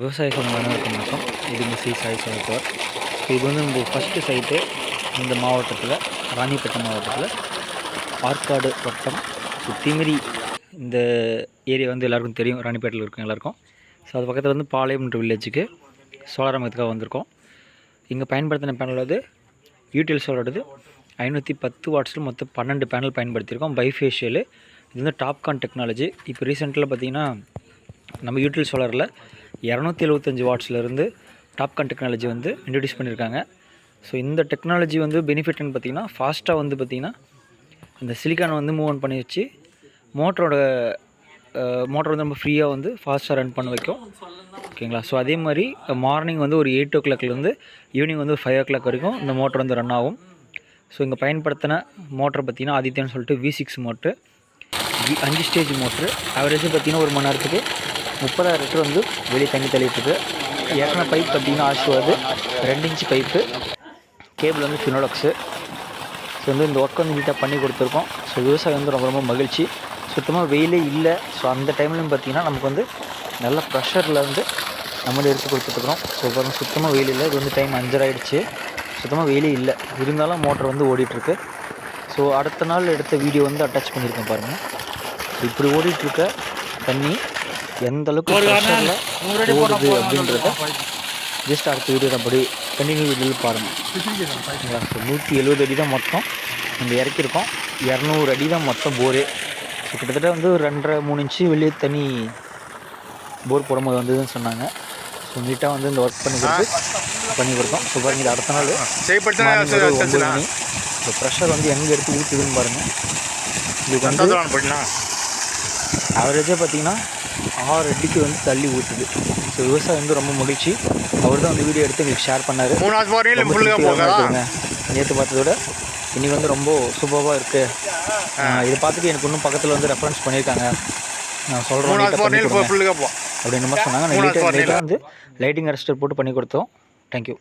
விவசாய சொந்தங்களுக்கு வணக்கம். இது மிஸ்ஸி சாய் சமத்துவர். இது வந்து நம்ம ஃபஸ்ட்டு சைட்டு இந்த மாவட்டத்தில், ராணிப்பேட்டை மாவட்டத்தில் ஆற்காடு வட்டம் சுத்திமேரி. இந்த ஏரியா வந்து எல்லாருக்கும் தெரியும், ராணிப்பேட்டையில் இருக்கவங்க எல்லாருக்கும். ஸோ அது பக்கத்தில் வந்து பாளையம்ன்ற வில்லேஜுக்கு சோலார் அமைக்கிறதுக்காக வந்திருக்கோம். இங்கே பயன்படுத்தின பேனல் வந்து யூடிஎல் சோலாரோடது 510 வாட்ஸில் மொத்தம் 12 பேனல் பயன்படுத்தியிருக்கோம். பைஃபேஷியலு. இது வந்து டாப்கான் டெக்னாலஜி. இப்போ ரீசெண்டில் பார்த்திங்கன்னா நம்ம யூடிஎல் சோலாரில் 275 வாட்ஸ்லேருந்து டாப்கான் டெக்னாலஜி வந்து இன்ட்ரடியூஸ் பண்ணியிருக்காங்க. ஸோ இந்த டெக்னாலஜி வந்து பெனிஃபிட்னு பார்த்திங்கன்னா ஃபாஸ்ட்டாக வந்து பார்த்திங்கன்னா இந்த சிலிக்கானை வந்து மூவ் ஆன் பண்ணி வச்சு மோட்டர் வந்து நம்ம ஃப்ரீயாக வந்து ஃபாஸ்ட்டாக ரன் பண்ண வைக்கும். ஓகேங்களா? ஸோ அதே மாதிரி மார்னிங் வந்து ஒரு 8 o'clockலேருந்து ஈவினிங் வந்து ஒரு 5 o'clock வரைக்கும் இந்த மோட்டர் வந்து ரன் ஆகும். ஸோ இங்கே பயன்படுத்தின மோட்டர் பார்த்திங்கன்னா ஆதித்யான்னு சொல்லிட்டு V6 motor, 5 stage motor. Average பார்த்திங்கன்னா ஒரு மணி நேரத்துக்கு 30,000 லிட்டர் வந்து வெளியே தண்ணி தள்ளிட்டுருக்கு. ஏற்கனவே பைப் பார்த்திங்கன்னா ஆஷுவாது 2 இன்ச் பைப்பு, கேபிள் வந்து ஃபினோலக்ஸு. ஸோ வந்து இந்த ஒர்க் வந்து நீட்டாக பண்ணி கொடுத்துருக்கோம். ஸோ விவசாயம் வந்து ரொம்ப ரொம்ப மகிழ்ச்சி. சுத்தமாக வெயிலே இல்லை. ஸோ அந்த டைம்லையும் பார்த்திங்கன்னா நமக்கு வந்து நல்ல ப்ரெஷரில் வந்து நம்மளே எடுத்து கொடுத்துட்ருக்குறோம். ஸோ பாருங்கள், சுத்தமாக வெயில் இல்லை. இது வந்து டைம் 5:30 ஆகிடுச்சு. சுத்தமாக வெயிலே இல்லை, இருந்தாலும் மோட்டர் வந்து ஓடிட்டுருக்கு. ஸோ அடுத்த நாள் எடுத்த வீடியோ வந்து அட்டாச் பண்ணியிருக்கேன் பாருங்கள். இப்படி ஓடிட்டுருக்க தண்ணி எந்த அளவுக்கு ப்ரெஷரில் ஓடுது அப்படின்றத ஜஸ்ட் அடுத்த வீடியோ அப்படி கண்டினியூ வீடியோவில் பாருங்கள். ஓகேங்களா? ஸோ 170 அடி தான் மொத்தம் நம்ம இறக்கியிருக்கோம். 200 அடி தான் மொத்தம் போரே. ஸோ கிட்டத்தட்ட வந்து ஒரு 2.5-3 இன்ச்சு வெளியே தண்ணி போர் போடும்போது வந்ததுன்னு சொன்னாங்க. ஸோ நீட்டாக வந்து இந்த ஒர்க் பண்ணி கொடுத்தோம். ஸோ பாருங்கள், இது அடுத்த நாள் 9 மணி. ஸோ ப்ரெஷர் வந்து எங்கே எடுத்து ஊற்றுதுன்னு பாருங்கள். இதுக்கு வந்து ஆவரேஜாக பார்த்திங்கன்னா 6 அடிக்கு வந்து தள்ளி ஊற்றுது. ஸோ விவசாயம் வந்து ரொம்ப மகிழ்ச்சி. அவர் தான் வந்து வீடியோ எடுத்து எங்களுக்கு ஷேர் பண்ணார். நேற்று பார்த்ததோட இன்றைக்கி வந்து ரொம்ப சூப்பராக இருக்குது. இதை பார்த்துட்டு எனக்கு இன்னும் பக்கத்தில் வந்து ரெஃபரன்ஸ் பண்ணியிருக்காங்க. நான் சொல்கிறேன் அப்படின்னு மாதிரி சொன்னாங்க. லைட்டிங் வந்து லைட்டிங் அரெஸ்டர் போட்டு பண்ணி கொடுத்தோம். தேங்க்யூ.